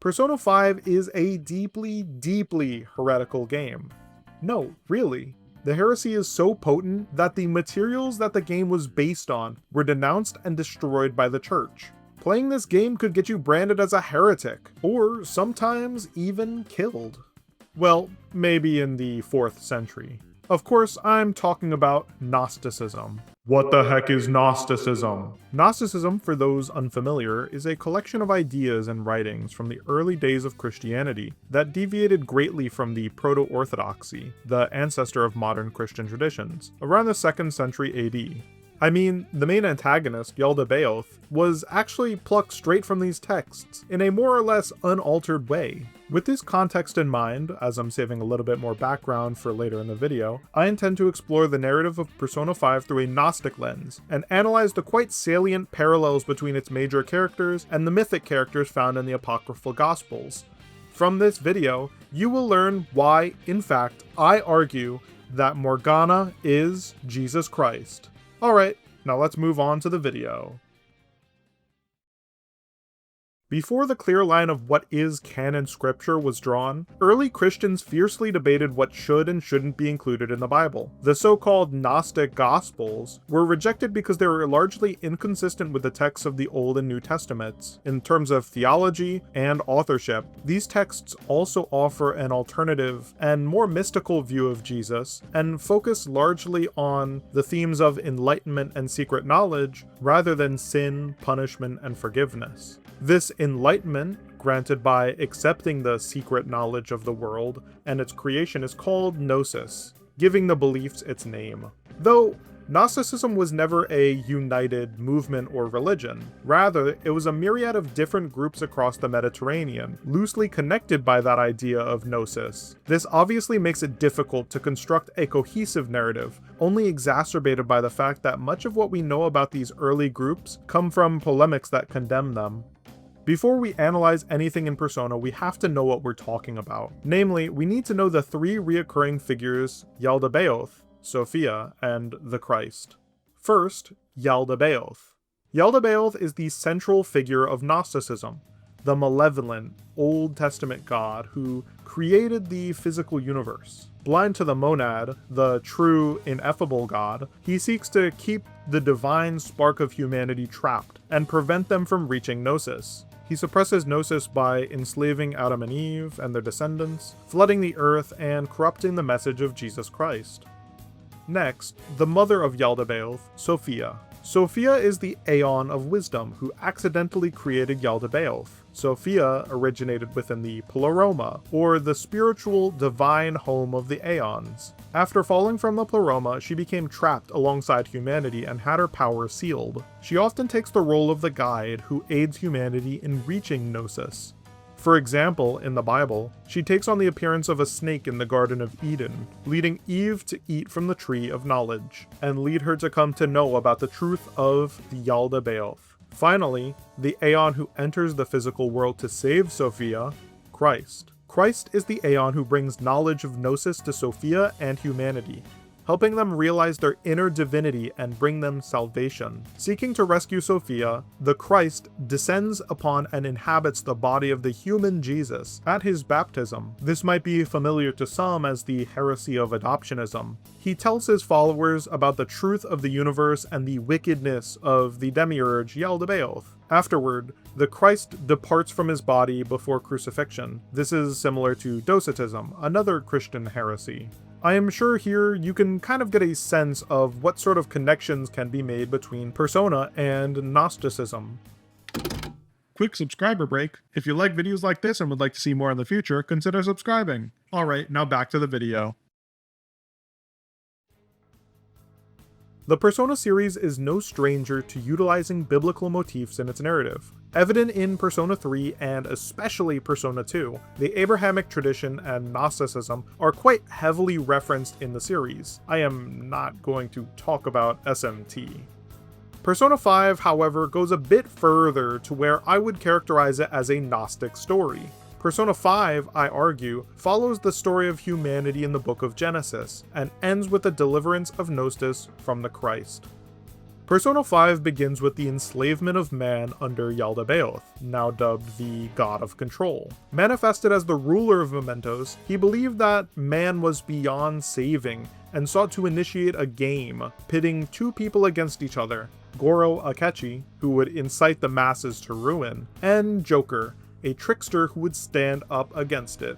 Persona 5 is a deeply, deeply heretical game. No, really. The heresy is so potent that the materials that the game was based on were denounced and destroyed by the church. Playing this game could get you branded as a heretic, or sometimes even killed. Well, maybe in the 4th century. Of course, I'm talking about Gnosticism. What the heck is Gnosticism? Gnosticism, for those unfamiliar, is a collection of ideas and writings from the early days of Christianity that deviated greatly from the proto-orthodoxy, the ancestor of modern Christian traditions, around the 2nd century AD. I mean, the main antagonist, Yaldabaoth, was actually plucked straight from these texts, in a more or less unaltered way. With this context in mind, as I'm saving a little bit more background for later in the video, I intend to explore the narrative of Persona 5 through a Gnostic lens, and analyze the quite salient parallels between its major characters and the mythic characters found in the apocryphal Gospels. From this video, you will learn why, in fact, I argue that Morgana is Jesus Christ. Alright, now let's move on to the video. Before the clear line of what is canon scripture was drawn, early Christians fiercely debated what should and shouldn't be included in the Bible. The so-called Gnostic Gospels were rejected because they were largely inconsistent with the texts of the Old and New Testaments. In terms of theology and authorship, these texts also offer an alternative and more mystical view of Jesus, and focus largely on the themes of enlightenment and secret knowledge, rather than sin, punishment, and forgiveness. This enlightenment, granted by accepting the secret knowledge of the world and its creation, is called Gnosis, giving the beliefs its name. Though Gnosticism was never a united movement or religion. Rather, it was a myriad of different groups across the Mediterranean, loosely connected by that idea of Gnosis. This obviously makes it difficult to construct a cohesive narrative, only exacerbated by the fact that much of what we know about these early groups come from polemics that condemn them. Before we analyze anything in Persona, we have to know what we're talking about. Namely, we need to know the 3 reoccurring figures, Yaldabaoth, Sophia, and the Christ. First, Yaldabaoth. Yaldabaoth is the central figure of Gnosticism, the malevolent, Old Testament god who created the physical universe. Blind to the monad, the true, ineffable god, he seeks to keep the divine spark of humanity trapped and prevent them from reaching Gnosis. He suppresses Gnosis by enslaving Adam and Eve and their descendants, flooding the earth, and corrupting the message of Jesus Christ. Next, the mother of Yaldabaoth, Sophia. Sophia is the Aeon of Wisdom who accidentally created Yaldabaoth. Sophia originated within the Pleroma, or the spiritual divine home of the Aeons. After falling from the Pleroma, she became trapped alongside humanity and had her power sealed. She often takes the role of the guide who aids humanity in reaching Gnosis. For example, in the Bible, she takes on the appearance of a snake in the Garden of Eden, leading Eve to eat from the tree of knowledge, and lead her to come to know about the truth of the Yaldabaoth. Finally, the Aeon who enters the physical world to save Sophia, Christ. Christ is the Aeon who brings knowledge of Gnosis to Sophia and humanity, helping them realize their inner divinity and bring them salvation. Seeking to rescue Sophia, the Christ descends upon and inhabits the body of the human Jesus at his baptism. This might be familiar to some as the heresy of adoptionism. He tells his followers about the truth of the universe and the wickedness of the demiurge Yaldabaoth. Afterward, the Christ departs from his body before crucifixion. This is similar to Docetism, another Christian heresy. I am sure here you can kind of get a sense of what sort of connections can be made between Persona and Gnosticism. Quick subscriber break. If you like videos like this and would like to see more in the future, consider subscribing. Alright, now back to the video. The Persona series is no stranger to utilizing biblical motifs in its narrative. Evident in Persona 3 and especially Persona 2, the Abrahamic tradition and Gnosticism are quite heavily referenced in the series. I am not going to talk about SMT. Persona 5, however, goes a bit further to where I would characterize it as a Gnostic story. Persona 5, I argue, follows the story of humanity in the book of Genesis, and ends with the deliverance of Gnosis from the Christ. Persona 5 begins with the enslavement of man under Yaldabaoth, now dubbed the God of Control. Manifested as the ruler of Mementos, he believed that man was beyond saving and sought to initiate a game, pitting two people against each other, Goro Akechi, who would incite the masses to ruin, and Joker, a trickster who would stand up against it.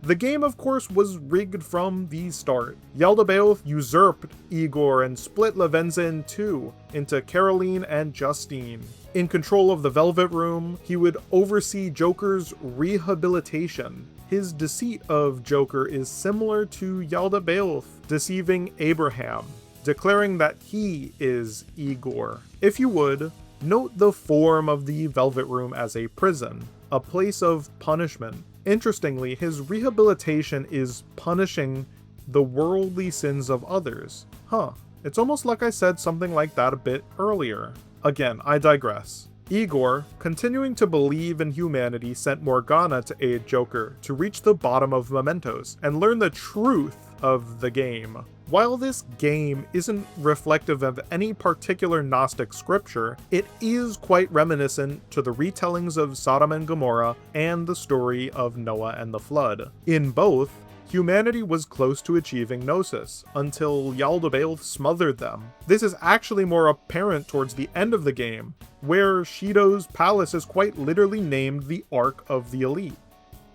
The game, of course, was rigged from the start. Yaldabaoth usurped Igor and split Lavenza in two, into Caroline and Justine. In control of the Velvet Room, he would oversee Joker's rehabilitation. His deceit of Joker is similar to Yaldabaoth deceiving Abraham, declaring that he is Igor. If you would, note the form of the Velvet Room as a prison, a place of punishment. Interestingly, his rehabilitation is punishing the worldly sins of others. It's almost like I said something like that a bit earlier. Again, I digress. Igor, continuing to believe in humanity, sent Morgana to aid Joker to reach the bottom of Mementos and learn the truth of the game. While this game isn't reflective of any particular Gnostic scripture, it is quite reminiscent to the retellings of Sodom and Gomorrah and the story of Noah and the flood. In both, humanity was close to achieving Gnosis, until Yaldabaoth smothered them. This is actually more apparent towards the end of the game, where Shido's palace is quite literally named the Ark of the Elite.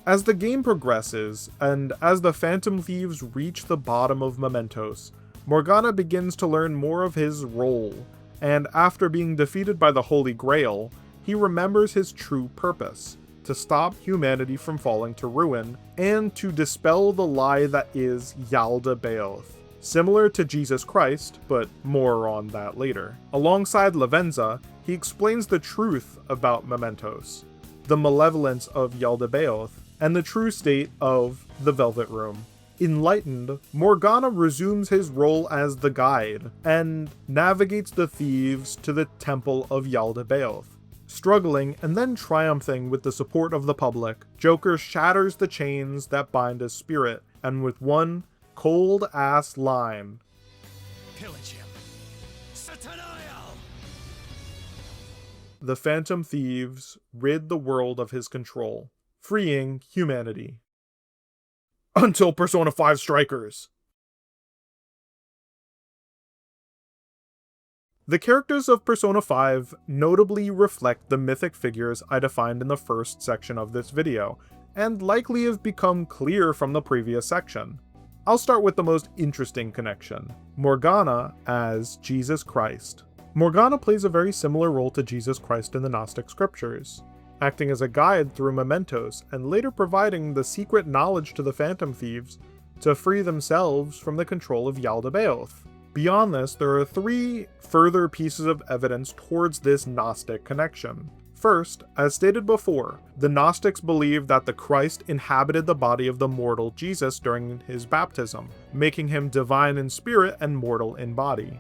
As the game progresses, and as the Phantom Thieves reach the bottom of Mementos, Morgana begins to learn more of his role, and after being defeated by the Holy Grail, he remembers his true purpose: to stop humanity from falling to ruin, and to dispel the lie that is Yaldabaoth. Similar to Jesus Christ, but more on that later. Alongside Lavenza, he explains the truth about Mementos, the malevolence of Yaldabaoth, and the true state of the Velvet Room. Enlightened, Morgana resumes his role as the guide, and navigates the thieves to the Temple of Yaldabaoth. Struggling and then triumphing with the support of the public, Joker shatters the chains that bind his spirit, and with one cold-ass line, "Pillage him! Sataniel!" the Phantom Thieves rid the world of his control, freeing humanity. Until Persona 5 Strikers! The characters of Persona 5 notably reflect the mythic figures I defined in the first section of this video, and likely have become clear from the previous section. I'll start with the most interesting connection: Morgana as Jesus Christ. Morgana plays a very similar role to Jesus Christ in the Gnostic scriptures, acting as a guide through Mementos and later providing the secret knowledge to the Phantom Thieves to free themselves from the control of Yaldabaoth. Beyond this, there are three further pieces of evidence towards this Gnostic connection. First, as stated before, the Gnostics believed that the Christ inhabited the body of the mortal Jesus during his baptism, making him divine in spirit and mortal in body.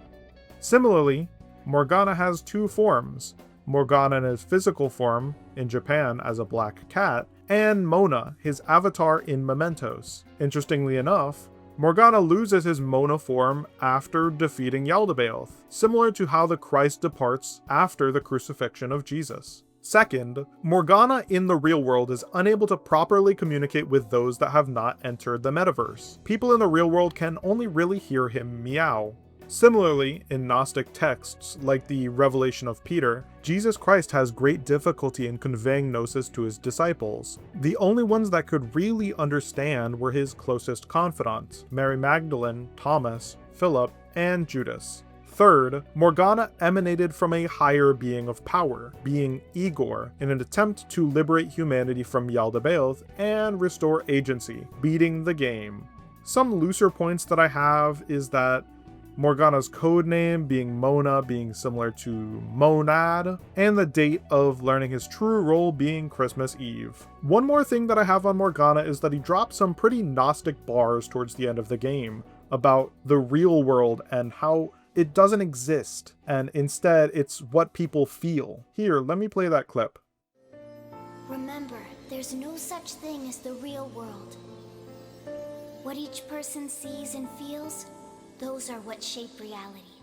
Similarly, Morgana has two forms: Morgana in his physical form, in Japan as a black cat, and Mona, his avatar in Mementos. Interestingly enough, Morgana loses his Mona form after defeating Yaldabaoth, similar to how the Christ departs after the crucifixion of Jesus. Second, Morgana in the real world is unable to properly communicate with those that have not entered the metaverse. People in the real world can only really hear him meow. Similarly, in Gnostic texts, like the Revelation of Peter, Jesus Christ has great difficulty in conveying Gnosis to his disciples. The only ones that could really understand were his closest confidants: Mary Magdalene, Thomas, Philip, and Judas. Third, Morgana emanated from a higher being of power, being Igor, in an attempt to liberate humanity from Yaldabaoth and restore agency, beating the game. Some looser points that I have is that Morgana's codename being Mona being similar to Monad, and the date of learning his true role being Christmas Eve. One more thing that I have on Morgana is that he drops some pretty Gnostic bars towards the end of the game about the real world and how it doesn't exist, and instead it's what people feel. Here, let me play that clip. Remember, there's no such thing as the real world. What each person sees and feels, those are what shape reality.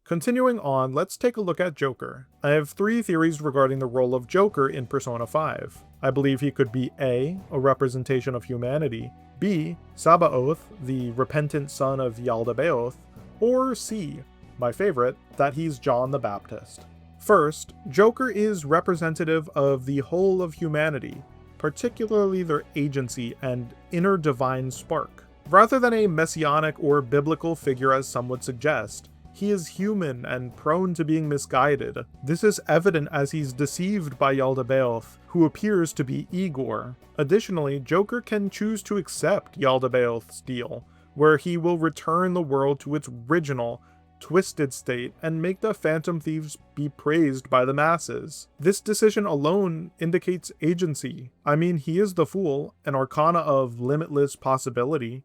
Continuing on, let's take a look at Joker. I have 3 theories regarding the role of Joker in Persona 5. I believe he could be A, a representation of humanity, B, Sabaoth, the repentant son of Yaldabaoth, or C, my favorite, that he's John the Baptist. First, Joker is representative of the whole of humanity, particularly their agency and inner divine spark. Rather than a messianic or biblical figure as some would suggest, he is human and prone to being misguided. This is evident as he's deceived by Yaldabaoth, who appears to be Igor. Additionally, Joker can choose to accept Yaldabaoth's deal, where he will return the world to its original, twisted state and make the Phantom Thieves be praised by the masses. This decision alone indicates agency. I mean, he is the Fool, an arcana of limitless possibility.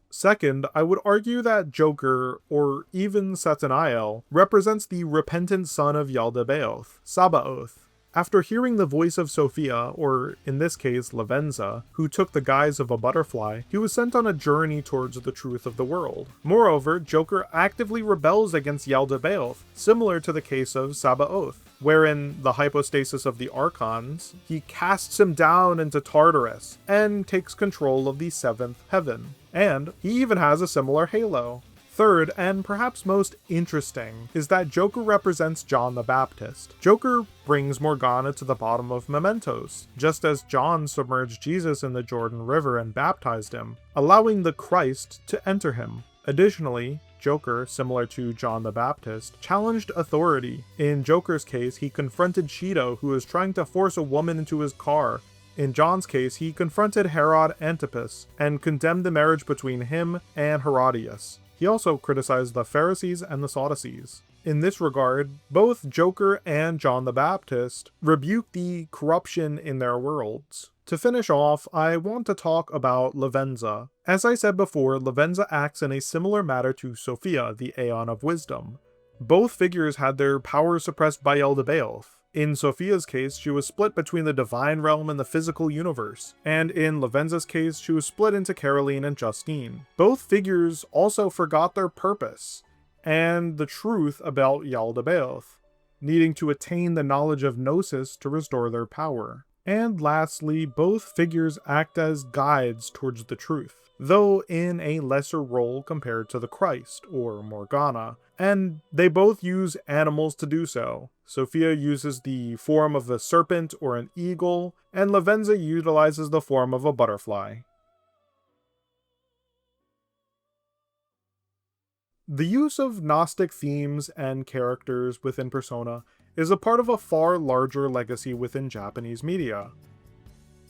Second, I would argue that Joker, or even Satanael, represents the repentant son of Yaldabaoth, Sabaoth. After hearing the voice of Sophia, or in this case Lavenza, who took the guise of a butterfly, he was sent on a journey towards the truth of the world. Moreover, Joker actively rebels against Yaldabaoth, similar to the case of Sabaoth, wherein the hypostasis of the Archons, he casts him down into Tartarus, and takes control of the 7th heaven. And he even has a similar halo. Third, and perhaps most interesting, is that Joker represents John the Baptist. Joker brings Morgana to the bottom of mementos, just as John submerged Jesus in the Jordan River and baptized him, allowing the Christ to enter him. Additionally, Joker, similar to John the Baptist, challenged authority. In Joker's case, he confronted Shido, who was trying to force a woman into his car. In John's case, he confronted Herod Antipas and condemned the marriage between him and Herodias. He also criticized the Pharisees and the Sadducees. In this regard, both Joker and John the Baptist rebuke the corruption in their worlds. To finish off, I want to talk about Lavenza. As I said before, Lavenza acts in a similar manner to Sophia, the Aeon of Wisdom. Both figures had their powers suppressed by Yaldabaoth. In Sophia's case, she was split between the divine realm and the physical universe, and in Lavenza's case, she was split into Caroline and Justine. Both figures also forgot their purpose, and the truth about Yaldabaoth, needing to attain the knowledge of Gnosis to restore their power. And lastly, both figures act as guides towards the truth, though in a lesser role compared to the Christ, or Morgana, and they both use animals to do so. Sophia uses the form of a serpent or an eagle, and Lavenza utilizes the form of a butterfly. The use of Gnostic themes and characters within Persona is a part of a far larger legacy within Japanese media.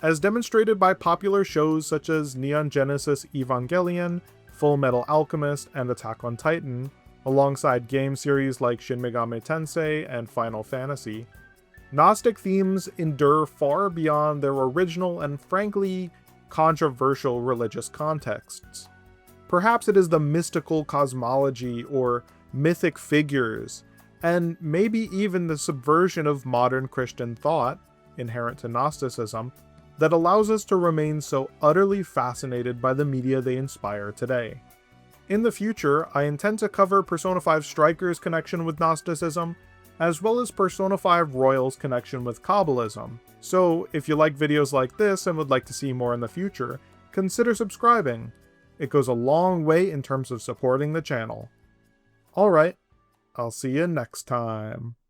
As demonstrated by popular shows such as Neon Genesis Evangelion, Full Metal Alchemist, and Attack on Titan, alongside game series like Shin Megami Tensei and Final Fantasy, Gnostic themes endure far beyond their original and frankly controversial religious contexts. Perhaps it is the mystical cosmology or mythic figures, and maybe even the subversion of modern Christian thought, inherent to Gnosticism, that allows us to remain so utterly fascinated by the media they inspire today. In the future, I intend to cover Persona 5 Striker's connection with Gnosticism, as well as Persona 5 Royal's connection with Kabbalism. So, if you like videos like this and would like to see more in the future, consider subscribing. It goes a long way in terms of supporting the channel. Alright, I'll see you next time.